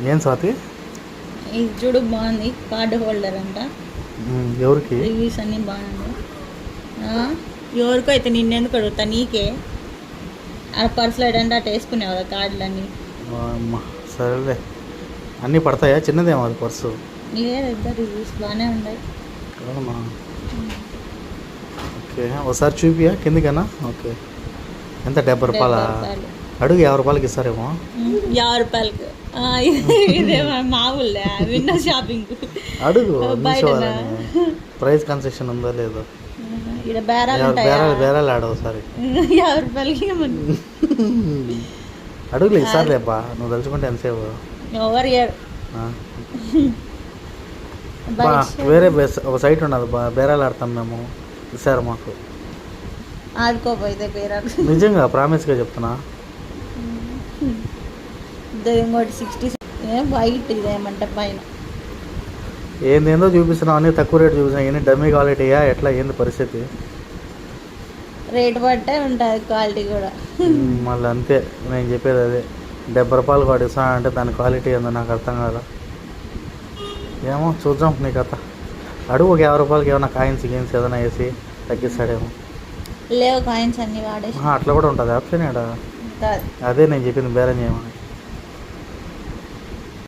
ఏం స్వాతి? ఇది చూడు బాగుంది, కార్డు హోల్డర్ అంట. ఎవరికి? రివ్యూస్ అన్నీ బాగున్నాయి. ఎవరికో అయితే నిన్నెందుకు అడుగుతా, నీకే. ఆ పర్సులో ఏంటంటే అటు వేసుకునేవు కదా కార్డులన్నీ. సరేలే, అన్నీ పడతాయా? చిన్నదేమో అది పర్సు. లేదు, ఇద్దరు రివ్యూస్ బాగానే ఉన్నాయి. అవునా? ఓకే, ఒకసారి చూపియా కిందికన్నా. ఓకే, ఎంత? 70 రూపాయలా? అడుగు, 50 రూపాయలకి ఇస్తారేమో. 50 రూపాయలకి ఇదే మామూలే విండో షాపింగ్. అడుగు, ప్రైస్ కన్సెషన్ ఉందో లేదో. ఇక్కడ బేరాలు బేరాలు ఆడవు ఒకసారి. 50 రూపాయలకి అడుగులే, ఇస్తారులేబ్బా, నువ్వు తలుచుకుంటే ఎంతసేపు. ఎవరు వేరే ఒక సైట్ ఉన్నది బా, బేరాలు ఆడతాం మేము, ఇస్తారు మాకు. ఆడుకోపోయితే బేరాలు. నిజంగా ప్రామిస్గా చెప్తున్నా. ఇంకోటి 60 వైట్ ఇదేమంటే పైన ఏందేందో చూపిస్తున్నావు, అన్నీ తక్కువ రేటు చూపిస్తున్నావు. ఎన్ని డమ్మీ క్వాలిటీయా ఎట్లా, ఏంది పరిస్థితి? రేటు బట్టే ఉంటుంది క్వాలిటీ కూడా. మళ్ళీ అంతే, నేను చెప్పేది అదే. 70 రూపాయలు వాడు ఇస్తాను అంటే దాని క్వాలిటీ ఏందో నాకు అర్థం కాదు. ఏమో చూద్దాం నీ కథ. అడుగు, ఒక 50 రూపాయలకి ఏమైనా కాయిన్స్ గీన్స్ ఏదైనా వేసి తగ్గిస్తాడేమో. లేవు కాయిన్స్ అన్నీ వాడేసి. అట్లా కూడా ఉంటుంది ఆప్షన్. అదే నేను చెప్పింది, బేరం చేయమని.